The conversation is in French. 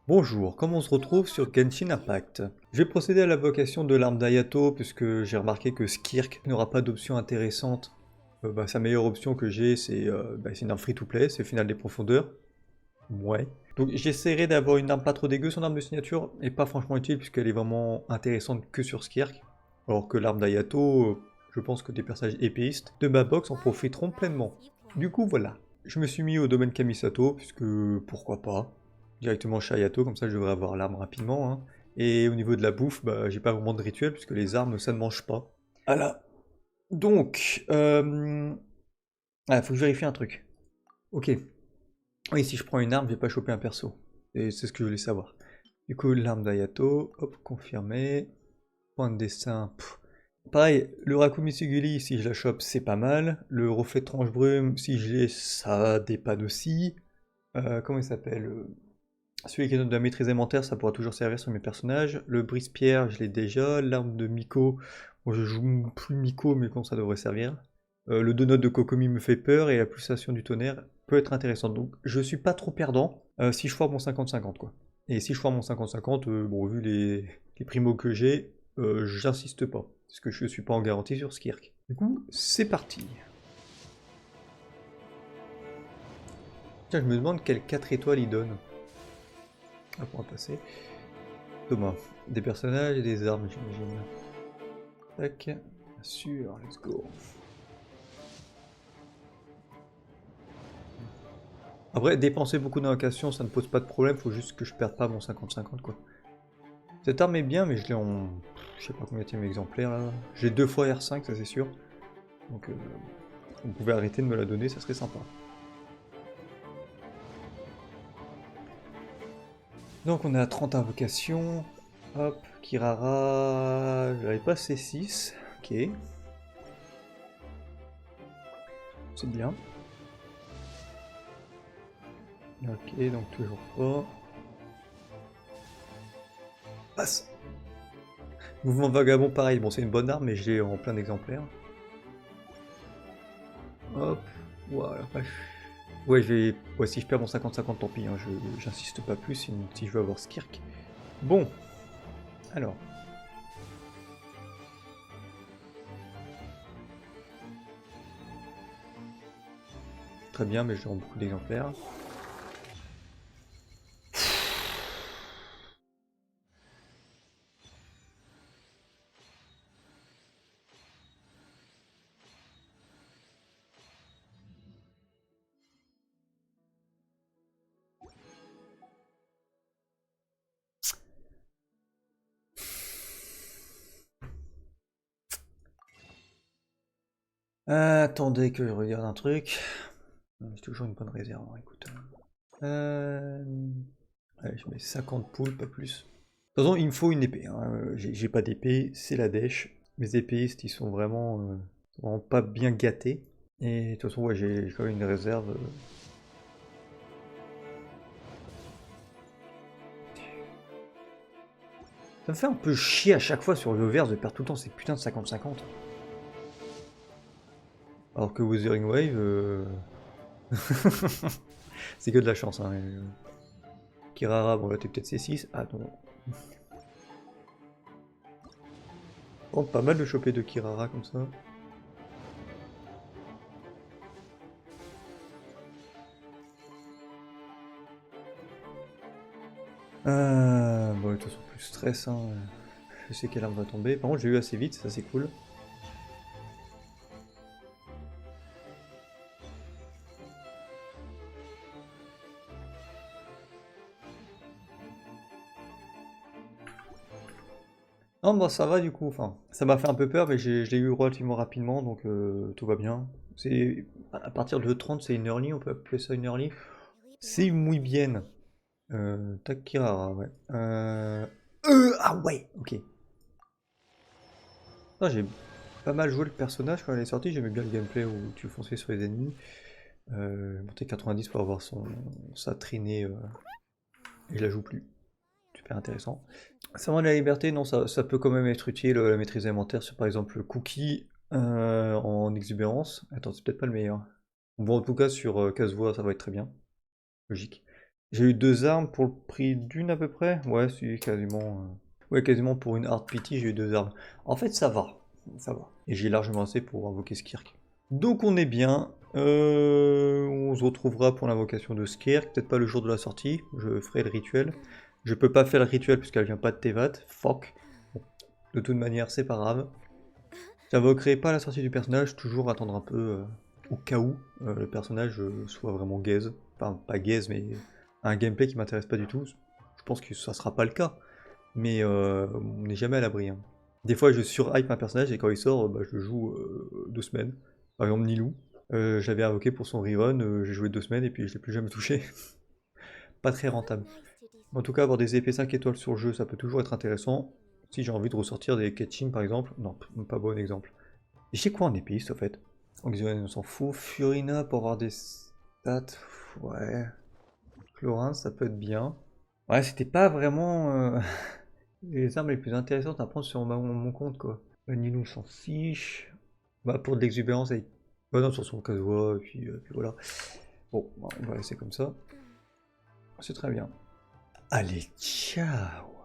Bonjour, comme on se retrouve sur Genshin Impact? Je vais procéder à l'invocation de l'arme d'Ayato puisque j'ai remarqué que Skirk n'aura pas d'option intéressante. Sa meilleure option que j'ai c'est une arme free-to-play, c'est Finale des Profondeurs. Ouais. Donc j'essaierai d'avoir une arme pas trop dégueu, son arme de signature est pas franchement utile puisqu'elle est vraiment intéressante que sur Skirk. Alors que l'arme d'Ayato, je pense que des personnages épéistes de ma box en profiteront pleinement. Du coup voilà, je me suis mis au domaine Kamisato puisque pourquoi pas. Directement chez Ayato, comme ça je devrais avoir l'arme rapidement, hein. Et au niveau de la bouffe, j'ai pas vraiment de rituel puisque les armes ça ne mange pas. Voilà. Donc, faut que je vérifie un truc. Ok. Oui, si je prends une arme, je vais pas choper un perso. Et c'est ce que je voulais savoir. Du coup, l'arme d'Ayato, hop, confirmé. Point de dessin, pareil, le Rakumi Sugili, si je la chope, c'est pas mal. Le reflet de tranche brume, si je l'ai, ça dépanne aussi. Comment il s'appelle celui qui donne de la maîtrise élémentaire, ça pourra toujours servir sur mes personnages. Le brise-pierre, je l'ai déjà. L'arme de Miko, bon, je joue plus Miko, mais bon, ça devrait servir. Le donut de Kokomi me fait peur et la pulsation du tonnerre peut être intéressante. Donc je suis pas trop perdant si je foire mon 50-50 quoi. Et si je foire mon 50-50, bon vu les primos que j'ai, j'insiste pas. Parce que je suis pas en garantie sur Skirk. Du coup, c'est parti. Tiens, je me demande quelle 4 étoiles il donne. Ah, on va passer. Thomas. Des personnages et des armes, j'imagine. Tac. Bien sûr, let's go. Après, dépenser beaucoup d'invocations, ça ne pose pas de problème, faut juste que je perde pas mon 50-50 quoi. Cette arme est bien, mais je l'ai en... Je sais pas combien de exemplaires là. J'ai 2 fois R5, ça c'est sûr. Donc vous pouvez arrêter de me la donner, ça serait sympa. Donc on est à 30 invocations. Hop, Kirara... J'avais pas C6. Ok. C'est bien. Ok, donc toujours pas. Passe. Mouvement vagabond pareil, bon c'est une bonne arme mais je l'ai en plein d'exemplaires. Hop, voilà. Ouais, ouais, si je perds mon 50-50 tant pis, hein, j'insiste pas plus si je veux avoir Skirk. Bon, alors. Très bien, mais je rends beaucoup d'exemplaires. Attendez que je regarde un truc. J'ai toujours une bonne réserve, hein, écoute. Allez, je mets 50 poules, pas plus. De toute façon, il me faut une épée, hein. J'ai pas d'épée, c'est la dèche. Mes épéistes, ils sont vraiment pas bien gâtés. Et de toute façon, ouais, j'ai quand même une réserve. Ça me fait un peu chier à chaque fois sur le verse de perdre tout le temps ces putains de 50-50. Alors que Wuthering Wave, c'est que de la chance. Hein. Kirara, bon là t'es peut-être C6. Ah non. Oh, pas mal de choper de Kirara comme ça. Bon, de toute façon, plus stress. Hein. Je sais quelle arme va tomber. Par contre, j'ai eu assez vite, ça c'est cool. Non, bah ça va du coup. Enfin, ça m'a fait un peu peur, mais je l'ai eu relativement rapidement, donc tout va bien. C'est à partir de 30, c'est une early, on peut appeler ça une early. C'est muy bien. Takirara, ouais. Ah ouais, ok. Ah, j'ai pas mal joué le personnage quand elle est sortie, j'aimais bien le gameplay où tu fonçais sur les ennemis. Monter 90 pour avoir sa traînée et je la joue plus. Super intéressant. Serment de la liberté, non, ça peut quand même être utile, la maîtrise élémentaire sur par exemple Cookie en exubérance. Attends, c'est peut-être pas le meilleur. Bon, en tout cas, sur Casse-Voix, ça va être très bien. Logique. J'ai eu 2 armes pour le prix d'une à peu près. Ouais, si, quasiment. Ouais, quasiment pour une hard pity, j'ai eu 2 armes. En fait, ça va. Ça va. Et j'ai largement assez pour invoquer Skirk. Donc on est bien. On se retrouvera pour l'invocation de Skirk. Peut-être pas le jour de la sortie. Je ferai le rituel. Je peux pas faire le rituel puisqu'elle vient pas de Tevat. Fuck. Bon, de toute manière, c'est pas grave. J'invoquerai pas la sortie du personnage. Toujours attendre un peu au cas où le personnage soit vraiment gaze. Enfin, pas gaze, mais un gameplay qui m'intéresse pas du tout. Je pense que ça sera pas le cas. Mais on n'est jamais à l'abri, hein. Des fois, je surhype un personnage et quand il sort, bah, je le joue 2 semaines. Par exemple, Nilou. J'avais invoqué pour son rerun, j'ai joué 2 semaines et puis je l'ai plus jamais touché. Pas très rentable. En tout cas, avoir des épées 5 étoiles sur le jeu, ça peut toujours être intéressant. Si j'ai envie de ressortir des catching par exemple. Non, pas bon exemple. Et j'ai quoi en épiste au fait? Oxygen, on s'en fout. Furina pour avoir des stats. Ouais. Chlorin, ça peut être bien. Ouais, c'était pas vraiment les armes les plus intéressantes à prendre sur mon compte, quoi. Nilou s'en fiche. Bah, pour de l'exubérance, avec. Bah non, sur son casse-voix, et puis voilà. Bon, bah, on va laisser comme ça. C'est très bien. Allez, ciao!